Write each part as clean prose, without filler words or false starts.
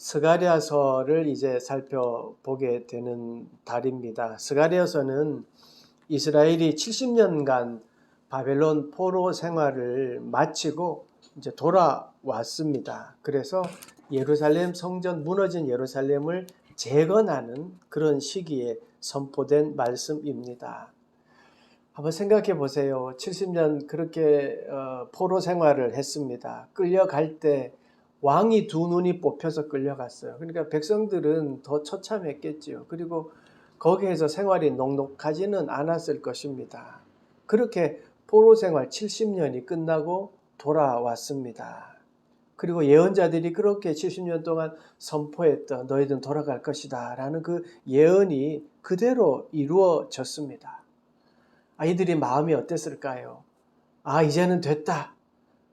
스가랴서를 이제 살펴보게 되는 달입니다. 스가랴서는 이스라엘이 70년간 바벨론 포로 생활을 마치고 이제 돌아왔습니다. 그래서 예루살렘 성전, 무너진 예루살렘을 재건하는 그런 시기에 선포된 말씀입니다. 한번 생각해 보세요. 70년 그렇게 포로 생활을 했습니다. 끌려갈 때 왕이 두 눈이 뽑혀서 끌려갔어요. 그러니까 백성들은 더 처참했겠지요. 그리고 거기에서 생활이 녹록하지는 않았을 것입니다. 그렇게 포로 생활 70년이 끝나고 돌아왔습니다. 그리고 예언자들이 그렇게 70년 동안 선포했던 너희들은 돌아갈 것이다 라는 그 예언이 그대로 이루어졌습니다. 아이들이 마음이 어땠을까요? 아, 이제는 됐다.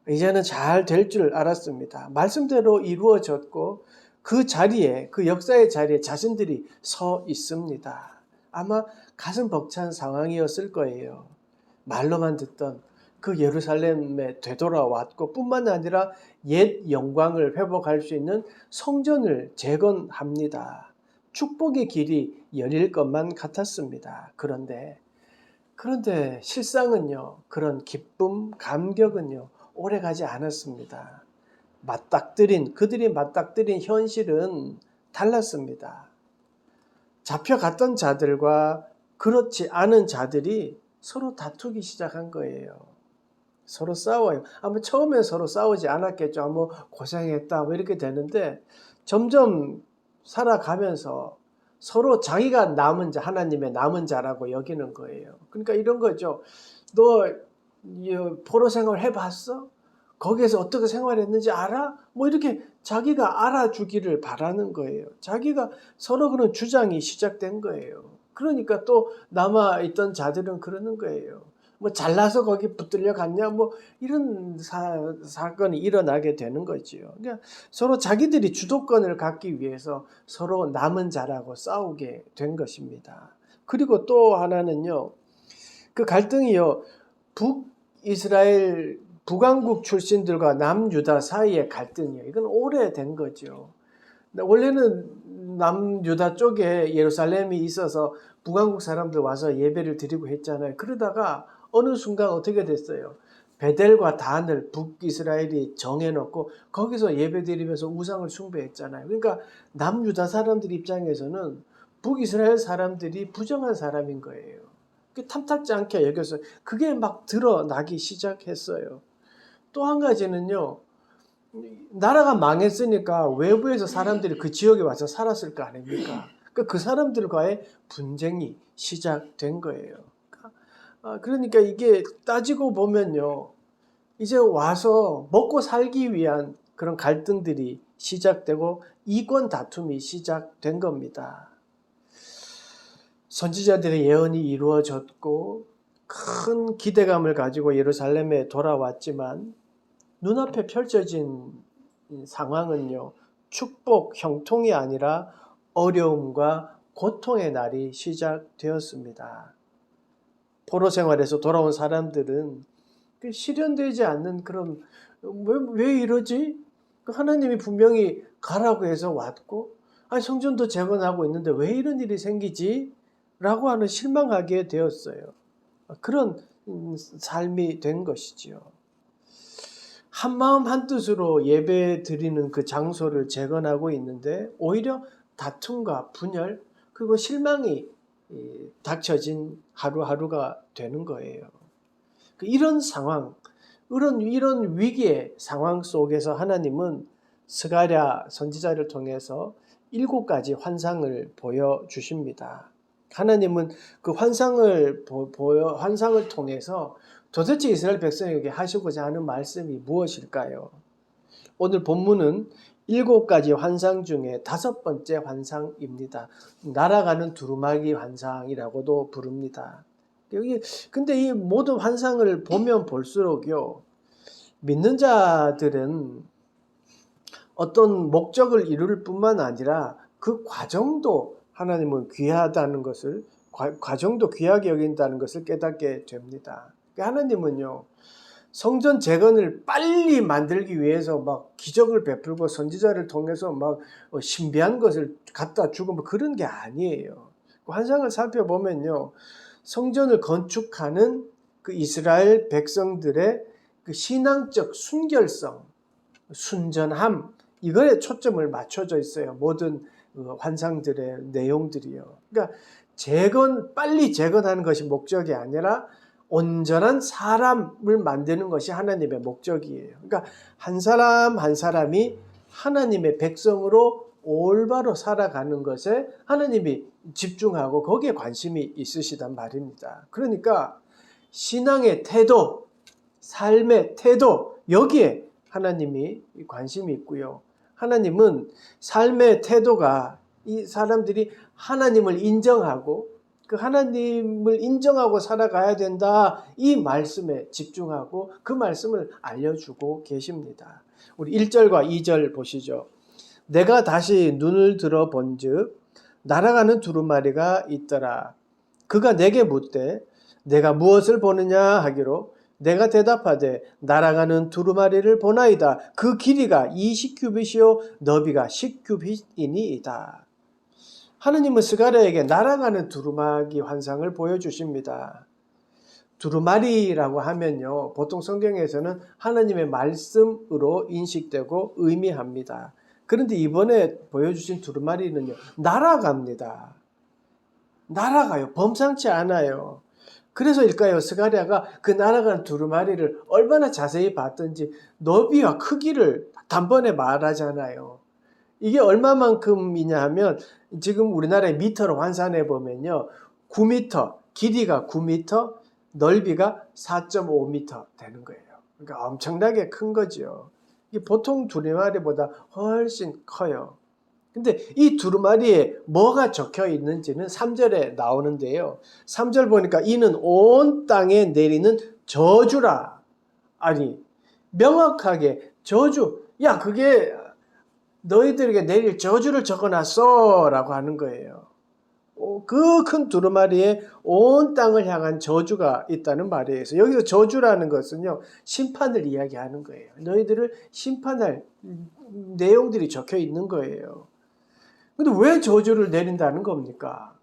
이제는 잘 될 줄 알았습니다. 말씀대로 이루어졌고 그 자리에, 그 역사의 자리에 자신들이 서 있습니다. 아마 가슴 벅찬 상황이었을 거예요. 말로만 듣던 그 예루살렘에 되돌아왔고 뿐만 아니라 옛 영광을 회복할 수 있는 성전을 재건합니다. 축복의 길이 열릴 것만 같았습니다. 그런데 실상은요, 그런 기쁨, 감격은요, 오래가지 않았습니다. 그들이 맞닥뜨린 현실은 달랐습니다. 잡혀갔던 자들과 그렇지 않은 자들이 서로 다투기 시작한 거예요. 서로 싸워요. 아마 처음에 서로 싸우지 않았겠죠. 뭐 고생했다, 뭐 이렇게 되는데 점점 살아가면서 서로 자기가 남은 자, 하나님의 남은 자라고 여기는 거예요. 그러니까 이런 거죠. 너 포로 생활 해봤어? 거기에서 어떻게 생활했는지 알아? 뭐 이렇게 자기가 알아주기를 바라는 거예요. 자기가 서로 그런 주장이 시작된 거예요. 그러니까 또 남아있던 자들은 그러는 거예요. 뭐 잘나서 거기 붙들려 갔냐? 뭐 이런 사건이 일어나게 되는 거지요. 그러니까 서로 자기들이 주도권을 갖기 위해서 서로 남은 자라고 싸우게 된 것입니다. 그리고 또 하나는요. 그 갈등이요. 북이스라엘 북왕국 출신들과 남유다 사이의 갈등이에요. 이건 오래된 거죠. 원래는 남유다 쪽에 예루살렘이 있어서 북왕국 사람들 와서 예배를 드리고 했잖아요. 그러다가 어느 순간 어떻게 됐어요? 베델과 단을 북이스라엘이 정해놓고 거기서 예배드리면서 우상을 숭배했잖아요. 그러니까 남유다 사람들 입장에서는 북이스라엘 사람들이 부정한 사람인 거예요. 탐탁지 않게 여겨서 그게 막 드러나기 시작했어요. 또 한 가지는요. 나라가 망했으니까 외부에서 사람들이 그 지역에 와서 살았을 거 아닙니까? 그 사람들과의 분쟁이 시작된 거예요. 그러니까 이게 따지고 보면요. 이제 와서 먹고 살기 위한 그런 갈등들이 시작되고 이권 다툼이 시작된 겁니다. 선지자들의 예언이 이루어졌고 큰 기대감을 가지고 예루살렘에 돌아왔지만 눈앞에 펼쳐진 상황은요. 축복, 형통이 아니라 어려움과 고통의 날이 시작되었습니다. 포로 생활에서 돌아온 사람들은 실현되지 않는 그런 왜 이러지? 하나님이 분명히 가라고 해서 왔고 성전도 재건하고 있는데 왜 이런 일이 생기지? 라고 하는 실망하게 되었어요. 그런 삶이 된 것이지요. 한마음 한뜻으로 예배 드리는 그 장소를 재건하고 있는데 오히려 다툼과 분열 그리고 실망이 닥쳐진 하루하루가 되는 거예요. 이런 상황, 이런 위기의 상황 속에서 하나님은 스가랴 선지자를 통해서 7가지 환상을 보여주십니다. 하나님은 그 환상을 통해서 도대체 이스라엘 백성에게 하시고자 하는 말씀이 무엇일까요? 오늘 본문은 7가지 환상 중에 5번째 환상입니다. 날아가는 두루마기 환상이라고도 부릅니다. 근데 이 모든 환상을 보면 볼수록요, 믿는 자들은 어떤 목적을 이룰 뿐만 아니라 그 과정도 하나님은 귀하다는 것을, 과정도 귀하게 여긴다는 것을 깨닫게 됩니다. 하나님은요, 성전 재건을 빨리 만들기 위해서 막 기적을 베풀고 선지자를 통해서 막 신비한 것을 갖다 주고 뭐 그런 게 아니에요. 환상을 살펴보면요, 성전을 건축하는 그 이스라엘 백성들의 그 신앙적 순결성, 순전함, 이거에 초점을 맞춰져 있어요. 모든 환상들의 내용들이요. 그러니까 빨리 재건하는 것이 목적이 아니라 온전한 사람을 만드는 것이 하나님의 목적이에요. 그러니까 한 사람 한 사람이 하나님의 백성으로 올바로 살아가는 것에 하나님이 집중하고 거기에 관심이 있으시단 말입니다. 그러니까 신앙의 태도, 삶의 태도, 여기에 하나님이 관심이 있고요. 하나님은 삶의 태도가 이 사람들이 하나님을 인정하고 그 하나님을 인정하고 살아가야 된다, 이 말씀에 집중하고 그 말씀을 알려주고 계십니다. 우리 1절과 2절 보시죠. 내가 다시 눈을 들어 본즉 날아가는 두루마리가 있더라. 그가 내게 묻되 내가 무엇을 보느냐 하기로 내가 대답하되 날아가는 두루마리를 보나이다. 그 길이가 20규빗이요 너비가 10규빗이니이다. 하느님은 스가랴에게 날아가는 두루마기 환상을 보여주십니다. 두루마리라고 하면요, 보통 성경에서는 하나님의 말씀으로 인식되고 의미합니다. 그런데 이번에 보여주신 두루마리는요, 날아갑니다. 날아가요. 범상치 않아요. 그래서일까요? 스가랴가 그 날아간 두루마리를 얼마나 자세히 봤던지 너비와 크기를 단번에 말하잖아요. 이게 얼마만큼이냐 하면 지금 우리나라의 미터로 환산해 보면요, 9m, 길이가 9m, 넓이가 4.5m 되는 거예요. 그러니까 엄청나게 큰 거죠. 이게 보통 두루마리보다 훨씬 커요. 근데 이 두루마리에 뭐가 적혀 있는지는 3절에 나오는데요. 3절 보니까 이는 온 땅에 내리는 저주라. 아니, 명확하게 저주. 야, 그게 너희들에게 내릴 저주를 적어놨어 라고 하는 거예요. 그 큰 두루마리에 온 땅을 향한 저주가 있다는 말이에요. 여기서 저주라는 것은요, 심판을 이야기하는 거예요. 너희들을 심판할 내용들이 적혀 있는 거예요. 근데 왜 저주를 내린다는 겁니까?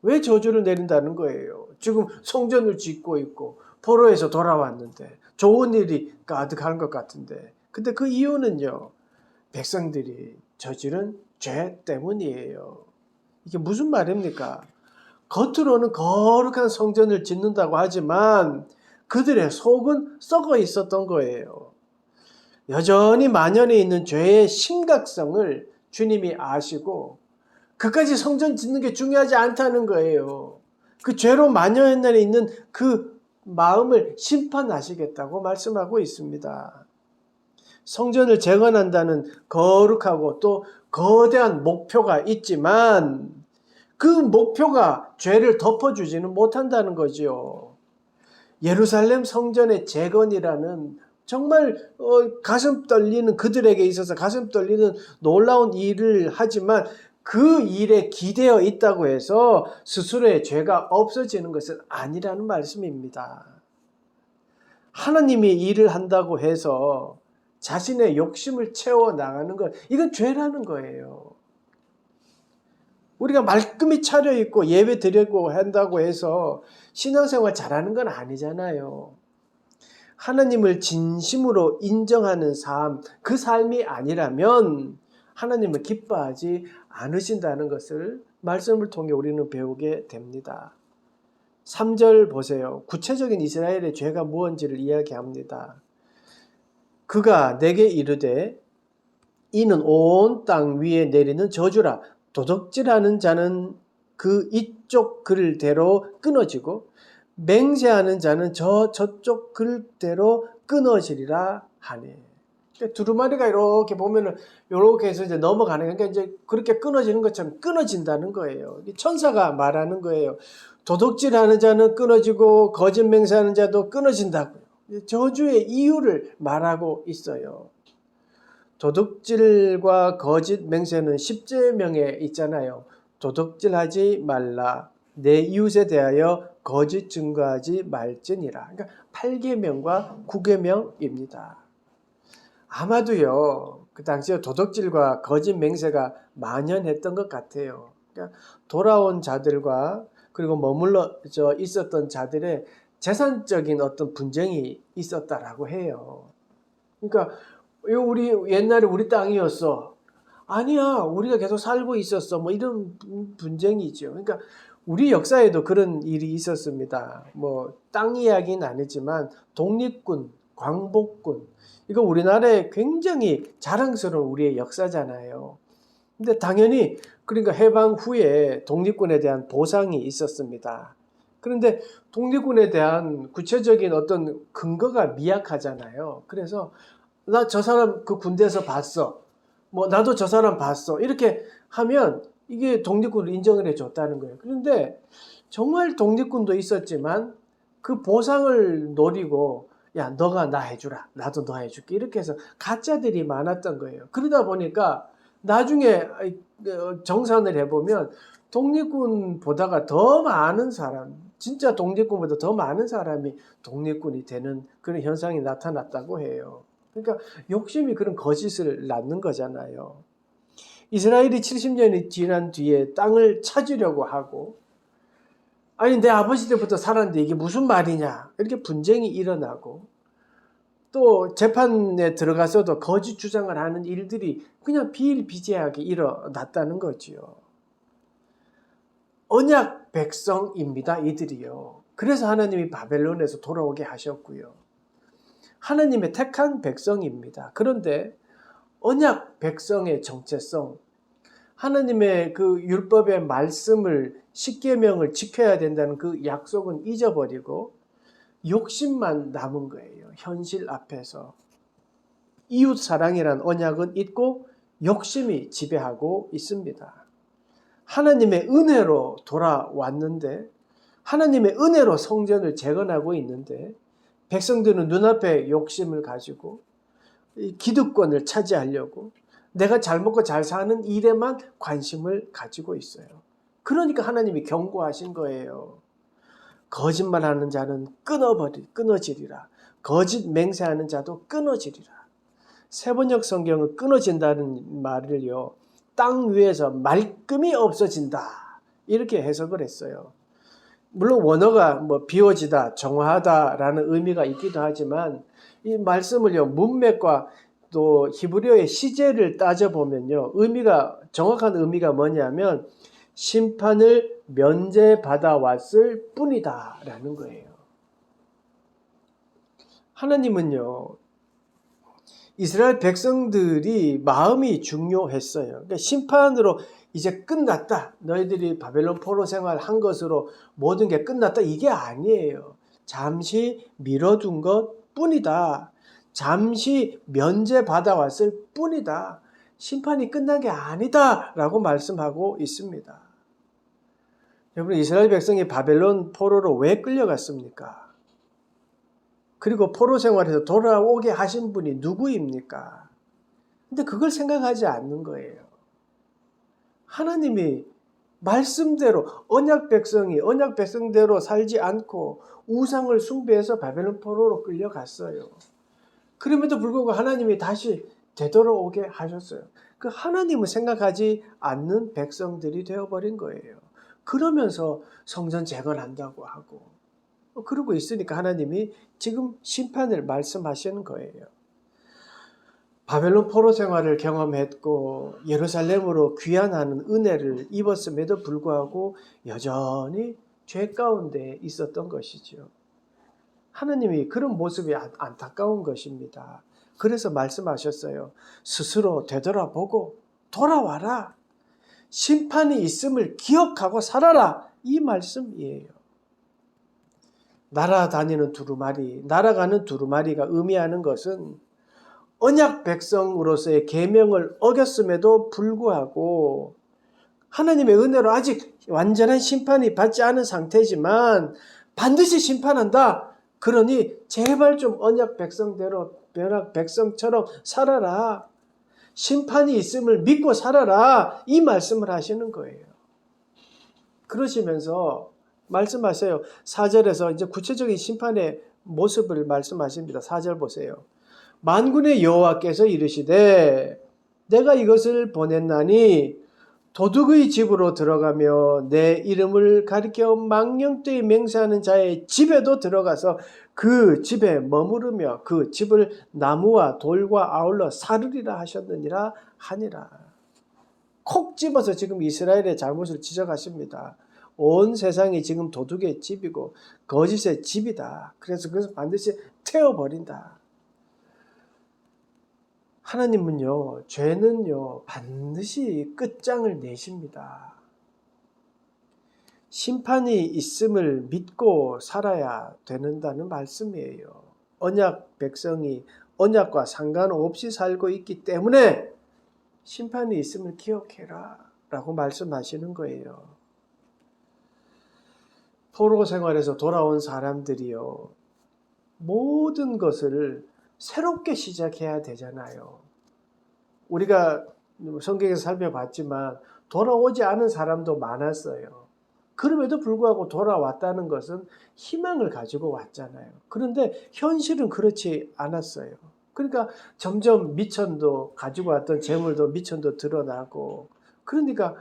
왜 저주를 내린다는 거예요? 지금 성전을 짓고 있고 포로에서 돌아왔는데 좋은 일이 가득한 것 같은데, 근데 그 이유는요, 백성들이 저지른 죄 때문이에요. 이게 무슨 말입니까? 겉으로는 거룩한 성전을 짓는다고 하지만 그들의 속은 썩어 있었던 거예요. 여전히 만연해 있는 죄의 심각성을 주님이 아시고 그까지 성전 짓는 게 중요하지 않다는 거예요. 그 죄로 만연해 있는 그 마음을 심판하시겠다고 말씀하고 있습니다. 성전을 재건한다는 거룩하고 또 거대한 목표가 있지만 그 목표가 죄를 덮어주지는 못한다는 거지요. 예루살렘 성전의 재건이라는 정말 가슴 떨리는, 그들에게 있어서 가슴 떨리는 놀라운 일을 하지만 그 일에 기대어 있다고 해서 스스로의 죄가 없어지는 것은 아니라는 말씀입니다. 하나님이 일을 한다고 해서 자신의 욕심을 채워나가는 것, 이건 죄라는 거예요. 우리가 말끔히 차려입고 예배 드리고 한다고 해서 신앙생활 잘하는 건 아니잖아요. 하나님을 진심으로 인정하는 삶, 그 삶이 아니라면 하나님을 기뻐하지 않으신다는 것을 말씀을 통해 우리는 배우게 됩니다. 3절 보세요. 구체적인 이스라엘의 죄가 무엇인지를 이야기합니다. 그가 내게 이르되 이는 온 땅 위에 내리는 저주라. 도둑질하는 자는 그 이쪽 글대로 끊어지고 맹세하는 자는 저쪽 글대로 끊어지리라 하네. 두루마리가 이렇게 보면은 이렇게 해서 이제 넘어가는, 그러니까 이제 그렇게 끊어지는 것처럼 끊어진다는 거예요. 천사가 말하는 거예요. 도둑질하는 자는 끊어지고 거짓 맹세하는 자도 끊어진다고요. 저주의 이유를 말하고 있어요. 도둑질과 거짓 맹세는 십계명에 있잖아요. 도둑질하지 말라, 내 이웃에 대하여 거짓 증거하지 말지니라. 그러니까 8계명과 9계명입니다. 아마도요, 그 당시에 도덕질과 거짓 맹세가 만연했던 것 같아요. 그러니까 돌아온 자들과 그리고 머물러 있었던 자들의 재산적인 어떤 분쟁이 있었다라고 해요. 그러니까 우리 옛날에 우리 땅이었어. 아니야, 우리가 계속 살고 있었어. 뭐 이런 분쟁이죠. 그러니까 우리 역사에도 그런 일이 있었습니다. 뭐 땅 이야기는 아니지만 독립군, 광복군, 이거 우리나라에 굉장히 자랑스러운 우리의 역사잖아요. 근데 당연히 그러니까 해방 후에 독립군에 대한 보상이 있었습니다. 그런데 독립군에 대한 구체적인 어떤 근거가 미약하잖아요. 그래서 나 저 사람 그 군대에서 봤어. 뭐 나도 저 사람 봤어. 이렇게 하면 이게 독립군을 인정을 해줬다는 거예요. 그런데 정말 독립군도 있었지만 그 보상을 노리고 야 너가 나 해주라. 나도 너 해줄게. 이렇게 해서 가짜들이 많았던 거예요. 그러다 보니까 나중에 정산을 해보면 독립군보다가 더 많은 사람, 진짜 독립군보다 더 많은 사람이 독립군이 되는 그런 현상이 나타났다고 해요. 그러니까 욕심이 그런 거짓을 낳는 거잖아요. 이스라엘이 70년이 지난 뒤에 땅을 찾으려고 하고 아니 내 아버지 때부터 살았는데 이게 무슨 말이냐 이렇게 분쟁이 일어나고 또 재판에 들어가서도 거짓 주장을 하는 일들이 그냥 비일비재하게 일어났다는 거지요. 언약 백성입니다. 이들이요. 그래서 하나님이 바벨론에서 돌아오게 하셨고요. 하나님의 택한 백성입니다. 그런데 언약 백성의 정체성, 하나님의 그 율법의 말씀을 10계명을 지켜야 된다는 그 약속은 잊어버리고 욕심만 남은 거예요. 현실 앞에서. 이웃 사랑이란 언약은 있고 욕심이 지배하고 있습니다. 하나님의 은혜로 돌아왔는데 하나님의 은혜로 성전을 재건하고 있는데 백성들은 눈앞에 욕심을 가지고 기득권을 차지하려고 내가 잘 먹고 잘 사는 일에만 관심을 가지고 있어요. 그러니까 하나님이 경고하신 거예요. 거짓말하는 자는 끊어지리라. 거짓 맹세하는 자도 끊어지리라. 세번역 성경은 끊어진다는 말을요. 땅 위에서 말끔히 없어진다. 이렇게 해석을 했어요. 물론 원어가 뭐 비워지다, 정화하다라는 의미가 있기도 하지만 이 말씀을요. 문맥과 또 히브리어의 시제를 따져보면요. 정확한 의미가 뭐냐면 심판을 면제받아 왔을 뿐이다 라는 거예요. 하나님은요. 이스라엘 백성들이 마음이 중요했어요. 그러니까 심판으로 이제 끝났다. 너희들이 바벨론 포로 생활 한 것으로 모든 게 끝났다. 이게 아니에요. 잠시 미뤄둔 것 뿐이다. 잠시 면제받아 왔을 뿐이다. 심판이 끝난 게 아니다. 라고 말씀하고 있습니다. 여러분, 이스라엘 백성이 바벨론 포로로 왜 끌려갔습니까? 그리고 포로 생활에서 돌아오게 하신 분이 누구입니까? 근데 그걸 생각하지 않는 거예요. 하나님이 말씀대로 언약 백성대로 살지 않고 우상을 숭배해서 바벨론 포로로 끌려갔어요. 그럼에도 불구하고 하나님이 다시 되돌아오게 하셨어요. 그 하나님을 생각하지 않는 백성들이 되어버린 거예요. 그러면서 성전 재건한다고 하고 그러고 있으니까 하나님이 지금 심판을 말씀하시는 거예요. 바벨론 포로 생활을 경험했고 예루살렘으로 귀환하는 은혜를 입었음에도 불구하고 여전히 죄 가운데 있었던 것이죠. 하나님이 그런 모습이 안타까운 것입니다. 그래서 말씀하셨어요. 스스로 되돌아보고 돌아와라. 심판이 있음을 기억하고 살아라. 이 말씀이에요. 날아가는 두루마리가 의미하는 것은 언약 백성으로서의 계명을 어겼음에도 불구하고 하나님의 은혜로 아직 완전한 심판이 받지 않은 상태지만 반드시 심판한다. 그러니 제발 좀 언약 백성처럼 살아라. 심판이 있음을 믿고 살아라. 이 말씀을 하시는 거예요. 그러시면서 말씀하세요. 4절에서 이제 구체적인 심판의 모습을 말씀하십니다. 4절 보세요. 만군의 여호와께서 이르시되 내가 이것을 보냈나니 도둑의 집으로 들어가며 내 이름을 가리켜 망령되이 맹세하는 자의 집에도 들어가서 그 집에 머무르며 그 집을 나무와 돌과 아울러 사르리라 하셨느니라 하니라. 콕 집어서 지금 이스라엘의 잘못을 지적하십니다. 온 세상이 지금 도둑의 집이고 거짓의 집이다. 그래서 그것을 반드시 태워버린다. 하나님은요, 죄는요, 반드시 끝장을 내십니다. 심판이 있음을 믿고 살아야 되는다는 말씀이에요. 언약 백성이 언약과 상관없이 살고 있기 때문에 심판이 있음을 기억해라 라고 말씀하시는 거예요. 포로 생활에서 돌아온 사람들이요, 모든 것을 새롭게 시작해야 되잖아요. 우리가 성경에서 살펴봤지만 돌아오지 않은 사람도 많았어요. 그럼에도 불구하고 돌아왔다는 것은 희망을 가지고 왔잖아요. 그런데 현실은 그렇지 않았어요. 그러니까 점점 미천도 가지고 왔던 재물도 미천도 드러나고, 그러니까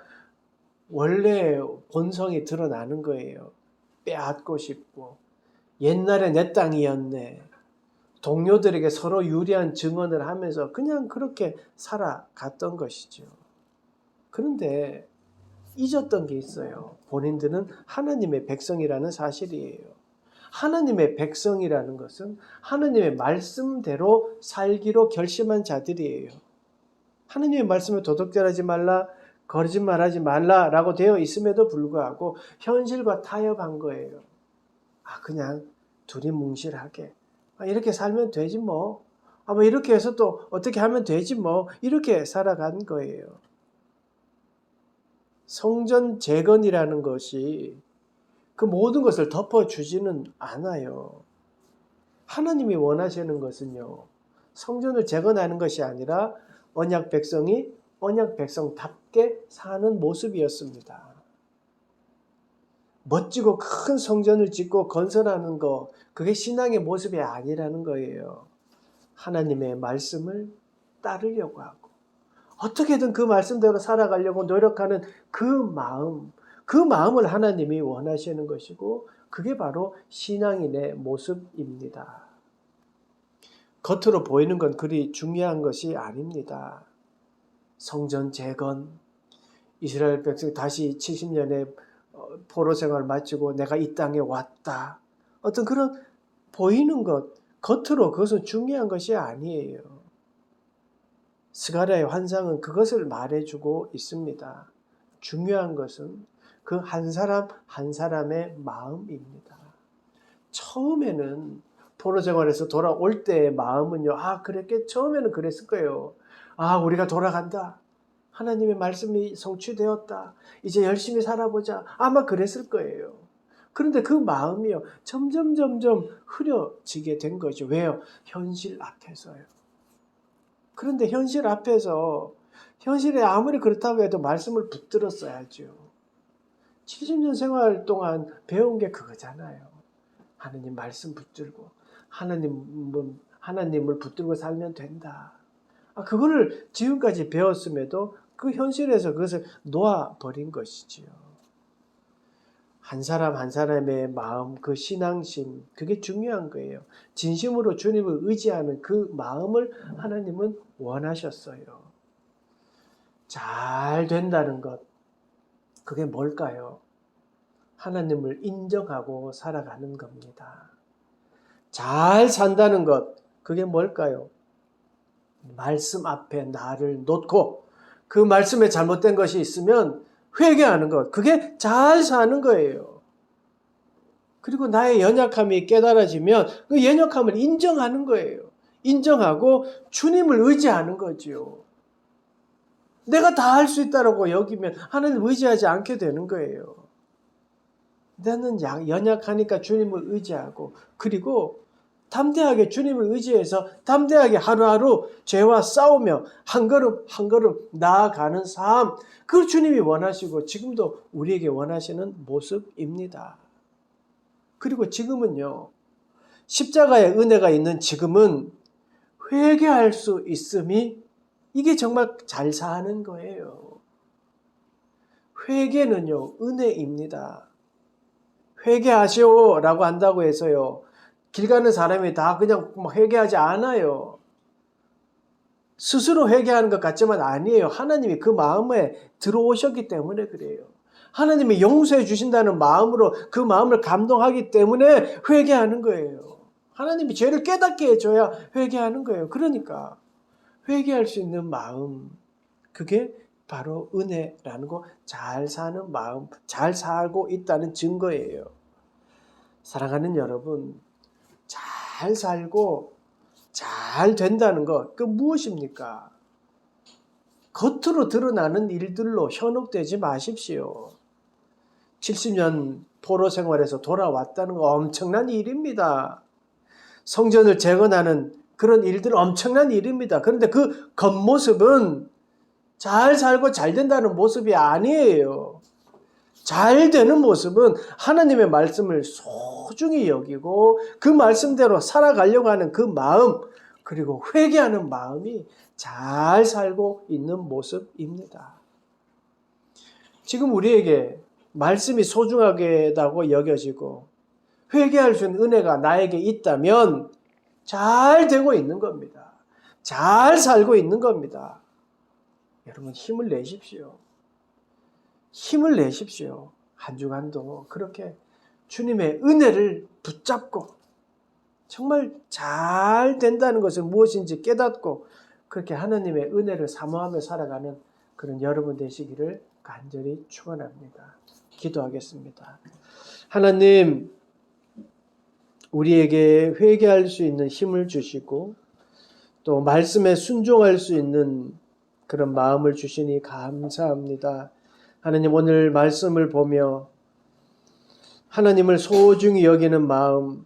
원래 본성이 드러나는 거예요. 빼앗고 싶고, 옛날에 내 땅이었네. 동료들에게 서로 유리한 증언을 하면서 그냥 그렇게 살아갔던 것이죠. 그런데 잊었던 게 있어요. 본인들은 하나님의 백성이라는 사실이에요. 하나님의 백성이라는 것은 하나님의 말씀대로 살기로 결심한 자들이에요. 하나님의 말씀에 도덕질하지 말라, 거짓말하지 말라라고 되어 있음에도 불구하고 현실과 타협한 거예요. 그냥 둘이 뭉실하게 이렇게 살면 되지 뭐. 뭐 이렇게 해서 또 어떻게 하면 되지 뭐. 이렇게 살아간 거예요. 성전 재건이라는 것이 그 모든 것을 덮어주지는 않아요. 하나님이 원하시는 것은요, 성전을 재건하는 것이 아니라 언약 백성이 언약 백성답게 사는 모습이었습니다. 멋지고 큰 성전을 짓고 건설하는 거, 그게 신앙의 모습이 아니라는 거예요. 하나님의 말씀을 따르려고 하고 어떻게든 그 말씀대로 살아가려고 노력하는 그 마음을 하나님이 원하시는 것이고, 그게 바로 신앙인의 모습입니다. 겉으로 보이는 건 그리 중요한 것이 아닙니다. 성전 재건, 이스라엘 백성이 다시 70년의 포로 생활을 마치고 내가 이 땅에 왔다. 어떤 그런 보이는 것, 겉으로 그것은 중요한 것이 아니에요. 스가랴의 환상은 그것을 말해주고 있습니다. 중요한 것은 그 한 사람 한 사람의 마음입니다. 처음에는 포로 생활에서 돌아올 때의 마음은요, 처음에는 그랬을 거예요. 우리가 돌아간다. 하나님의 말씀이 성취되었다. 이제 열심히 살아보자. 아마 그랬을 거예요. 그런데 그 마음이요, 점점 흐려지게 된 거죠. 왜요? 현실 앞에서요. 그런데 현실 앞에서, 현실에 아무리 그렇다고 해도 말씀을 붙들었어야죠. 70년 생활 동안 배운 게 그거잖아요. 하나님 말씀 붙들고, 하나님을 붙들고 살면 된다. 그거를 지금까지 배웠음에도 그 현실에서 그것을 놓아버린 것이지요. 한 사람 한 사람의 마음, 그 신앙심, 그게 중요한 거예요. 진심으로 주님을 의지하는 그 마음을 하나님은 원하셨어요. 잘 된다는 것, 그게 뭘까요? 하나님을 인정하고 살아가는 겁니다. 잘 산다는 것, 그게 뭘까요? 말씀 앞에 나를 놓고 그 말씀에 잘못된 것이 있으면 회개하는 것, 그게 잘 사는 거예요. 그리고 나의 연약함이 깨달아지면 그 연약함을 인정하는 거예요. 인정하고 주님을 의지하는 거죠. 내가 다 할 수 있다고 여기면 하나님 의지하지 않게 되는 거예요. 나는 연약하니까 주님을 의지하고, 그리고 담대하게 주님을 의지해서 담대하게 하루하루 죄와 싸우며 한 걸음 한 걸음 나아가는 삶, 그걸 주님이 원하시고 지금도 우리에게 원하시는 모습입니다. 그리고 지금은요, 십자가의 은혜가 있는 지금은 회개할 수 있음이, 이게 정말 잘 사는 거예요. 회개는요, 은혜입니다. 회개하시오라고 한다고 해서요, 길 가는 사람이 다 그냥 회개하지 않아요. 스스로 회개하는 것 같지만 아니에요. 하나님이 그 마음에 들어오셨기 때문에 그래요. 하나님이 용서해 주신다는 마음으로 그 마음을 감동하기 때문에 회개하는 거예요. 하나님이 죄를 깨닫게 해줘야 회개하는 거예요. 그러니까 회개할 수 있는 마음, 그게 바로 은혜라는 거, 잘 사는 마음, 잘 살고 있다는 증거예요. 사랑하는 여러분, 잘 살고 잘 된다는 것, 그 무엇입니까? 겉으로 드러나는 일들로 현혹되지 마십시오. 70년 포로 생활에서 돌아왔다는 거 엄청난 일입니다. 성전을 재건하는 그런 일들은 엄청난 일입니다. 그런데 그 겉모습은 잘 살고 잘 된다는 모습이 아니에요. 잘 되는 모습은 하나님의 말씀을 소중히 여기고 그 말씀대로 살아가려고 하는 그 마음, 그리고 회개하는 마음이 잘 살고 있는 모습입니다. 지금 우리에게 말씀이 소중하다고 여겨지고 회개할 수 있는 은혜가 나에게 있다면 잘 되고 있는 겁니다. 잘 살고 있는 겁니다. 여러분, 힘을 내십시오. 힘을 내십시오. 한 주간도 그렇게 주님의 은혜를 붙잡고 정말 잘 된다는 것은 무엇인지 깨닫고 그렇게 하나님의 은혜를 사모하며 살아가는 그런 여러분 되시기를 간절히 축원합니다. 기도하겠습니다. 하나님, 우리에게 회개할 수 있는 힘을 주시고 또 말씀에 순종할 수 있는 그런 마음을 주시니 감사합니다. 하나님, 오늘 말씀을 보며 하나님을 소중히 여기는 마음,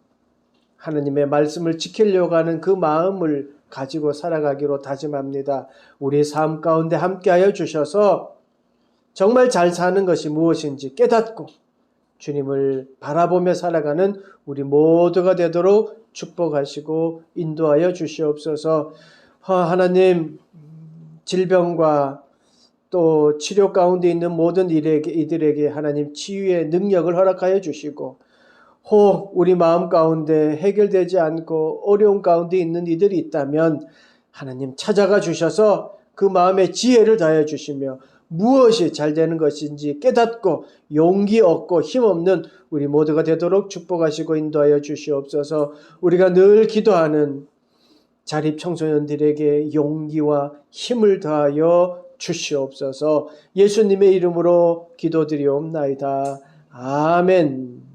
하나님의 말씀을 지키려고 하는 그 마음을 가지고 살아가기로 다짐합니다. 우리의 삶 가운데 함께하여 주셔서 정말 잘 사는 것이 무엇인지 깨닫고 주님을 바라보며 살아가는 우리 모두가 되도록 축복하시고 인도하여 주시옵소서. 하나님, 질병과 또 치료 가운데 있는 모든 이들에게 하나님 치유의 능력을 허락하여 주시고, 혹 우리 마음 가운데 해결되지 않고 어려운 가운데 있는 이들이 있다면 하나님 찾아가 주셔서 그 마음에 지혜를 다해 주시며 무엇이 잘 되는 것인지 깨닫고 용기 얻고 힘없는 우리 모두가 되도록 축복하시고 인도하여 주시옵소서. 우리가 늘 기도하는 자립 청소년들에게 용기와 힘을 더하여 주시옵소서. 예수님의 이름으로 기도드리옵나이다. 아멘.